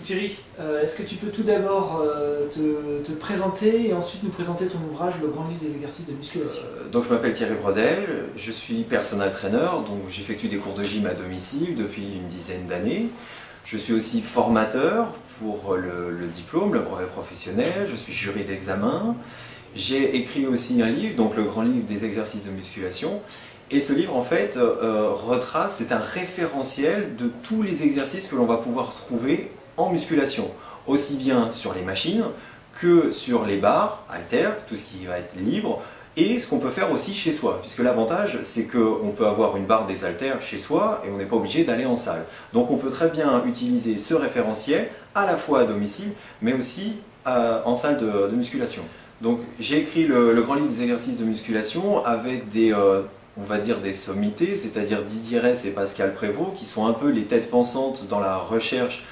Thierry, est-ce que tu peux tout d'abord te présenter et ensuite nous présenter ton ouvrage Le Grand Livre des exercices de musculation? Donc je m'appelle Thierry Brodel, je suis personal trainer, donc j'effectue des cours de gym à domicile depuis une dizaine d'années. Je suis aussi formateur pour le diplôme, le brevet professionnel, je suis jury d'examen. J'ai écrit aussi un livre, donc Le Grand Livre des exercices de musculation. Et ce livre, en fait, retrace, c'est un référentiel de tous les exercices que l'on va pouvoir trouver en musculation, aussi bien sur les machines que sur les barres, haltères, tout ce qui va être libre, et ce qu'on peut faire aussi chez soi, puisque l'avantage c'est qu'on peut avoir une barre des haltères chez soi et on n'est pas obligé d'aller en salle. Donc on peut très bien utiliser ce référentiel à la fois à domicile, mais aussi en salle de musculation. Donc j'ai écrit le Grand Livre des exercices de musculation avec des... on va dire des sommités, c'est-à-dire Didier Ress et Pascal Prévost, qui sont un peu les têtes pensantes dans la recherche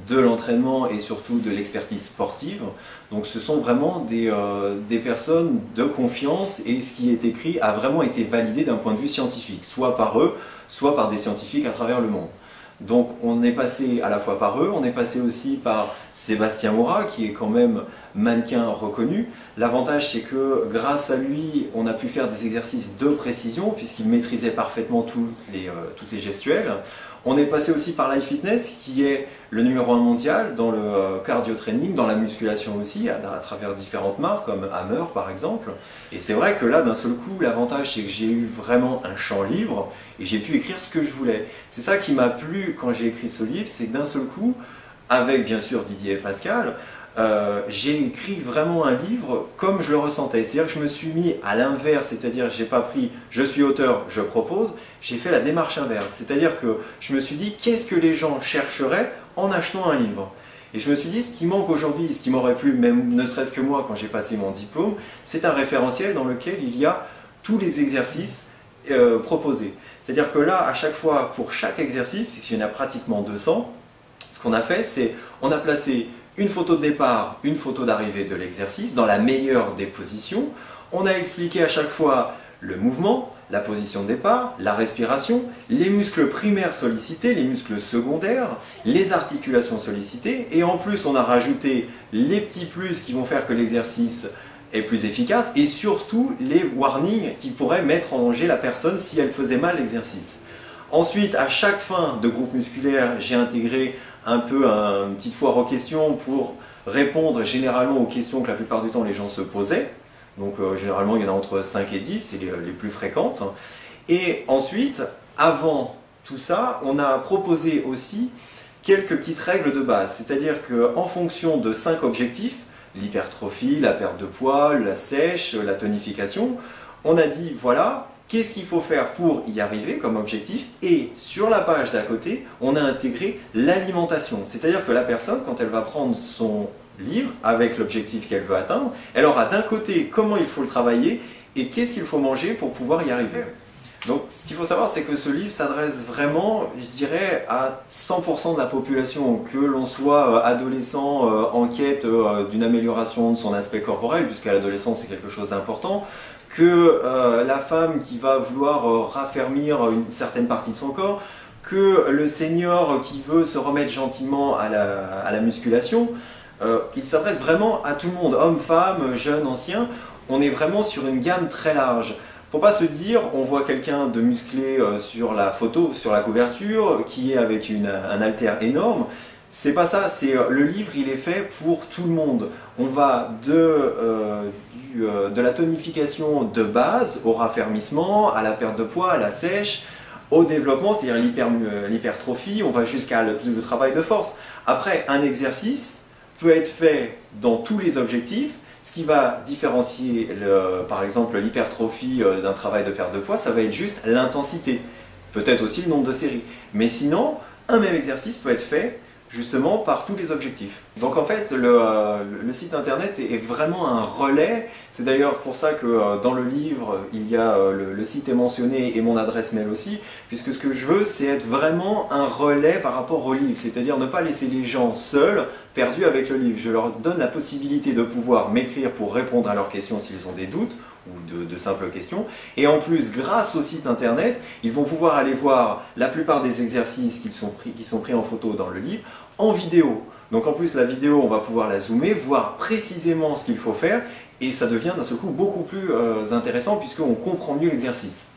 de l'entraînement et surtout de l'expertise sportive. Donc ce sont vraiment des personnes de confiance et ce qui est écrit a vraiment été validé d'un point de vue scientifique, soit par eux, soit par des scientifiques à travers le monde. Donc on est passé à la fois par eux, on est passé aussi par Sébastien Morat qui est quand même mannequin reconnu. L'avantage c'est que grâce à lui on a pu faire des exercices de précision puisqu'il maîtrisait parfaitement toutes les gestuelles. On est passé aussi par Life Fitness qui est le numéro 1 mondial dans le cardio training, dans la musculation aussi, à travers différentes marques comme Hammer par exemple. Et c'est vrai que là d'un seul coup l'avantage c'est que j'ai eu vraiment un champ libre et j'ai pu écrire ce que je voulais. C'est ça qui m'a plu quand j'ai écrit ce livre, c'est que d'un seul coup, avec bien sûr Didier et Pascal, j'ai écrit vraiment un livre comme je le ressentais. C'est-à-dire que je me suis mis à l'inverse, c'est-à-dire j'ai pas pris je suis auteur, je propose, j'ai fait la démarche inverse. C'est-à-dire que je me suis dit qu'est-ce que les gens chercheraient en achetant un livre. Et je me suis dit ce qui manque aujourd'hui, ce qui m'aurait plu même ne serait-ce que moi quand j'ai passé mon diplôme, c'est un référentiel dans lequel il y a tous les exercices proposés. C'est-à-dire que là, à chaque fois, pour chaque exercice, puisqu'il y en a pratiquement 200, ce qu'on a fait, c'est on a placé une photo de départ, une photo d'arrivée de l'exercice dans la meilleure des positions. On a expliqué à chaque fois le mouvement, la position de départ, la respiration, les muscles primaires sollicités, les muscles secondaires, les articulations sollicitées et en plus on a rajouté les petits plus qui vont faire que l'exercice est plus efficace et surtout les warnings qui pourraient mettre en danger la personne si elle faisait mal l'exercice. Ensuite, à chaque fin de groupe musculaire, j'ai intégré un peu une petite foire aux questions pour répondre généralement aux questions que la plupart du temps les gens se posaient. Donc généralement il y en a entre 5 et 10, c'est les plus fréquentes. Et ensuite, avant tout ça, on a proposé aussi quelques petites règles de base. C'est-à-dire qu'en fonction de 5 objectifs, l'hypertrophie, la perte de poids, la sèche, la tonification, on a dit voilà, qu'est-ce qu'il faut faire pour y arriver comme objectif? Et sur la page d'à côté, on a intégré l'alimentation. C'est-à-dire que la personne, quand elle va prendre son livre avec l'objectif qu'elle veut atteindre, elle aura d'un côté comment il faut le travailler et qu'est-ce qu'il faut manger pour pouvoir y arriver. Donc ce qu'il faut savoir, c'est que ce livre s'adresse vraiment, je dirais, à 100% de la population, que l'on soit adolescent en quête d'une amélioration de son aspect corporel, puisqu'à l'adolescence c'est quelque chose d'important, que la femme qui va vouloir raffermir une certaine partie de son corps, que le senior qui veut se remettre gentiment à la musculation, il s'adresse vraiment à tout le monde, hommes, femmes, jeunes, anciens. On est vraiment sur une gamme très large. Faut pas se dire, on voit quelqu'un de musclé sur la photo, sur la couverture, qui est avec un haltère énorme. C'est pas ça, c'est le livre, il est fait pour tout le monde. On va de la tonification de base au raffermissement, à la perte de poids, à la sèche, au développement, c'est-à-dire l'hypertrophie, on va jusqu'à le travail de force. Après, un exercice peut être fait dans tous les objectifs. Ce qui va différencier, par exemple, l'hypertrophie d'un travail de perte de poids, ça va être juste l'intensité, peut-être aussi le nombre de séries. Mais sinon, un même exercice peut être fait justement par tous les objectifs. Donc en fait, le site internet est vraiment un relais. C'est d'ailleurs pour ça que dans le livre, il y a le site est mentionné et mon adresse mail aussi, puisque ce que je veux, c'est être vraiment un relais par rapport au livre, c'est-à-dire ne pas laisser les gens seuls, perdus avec le livre. Je leur donne la possibilité de pouvoir m'écrire pour répondre à leurs questions s'ils ont des doutes, ou de simples questions. Et en plus, grâce au site internet, ils vont pouvoir aller voir la plupart des exercices qui sont pris en photo dans le livre, en vidéo. Donc en plus, la vidéo, on va pouvoir la zoomer, voir précisément ce qu'il faut faire, et ça devient d'un seul coup beaucoup plus intéressant puisqu'on comprend mieux l'exercice.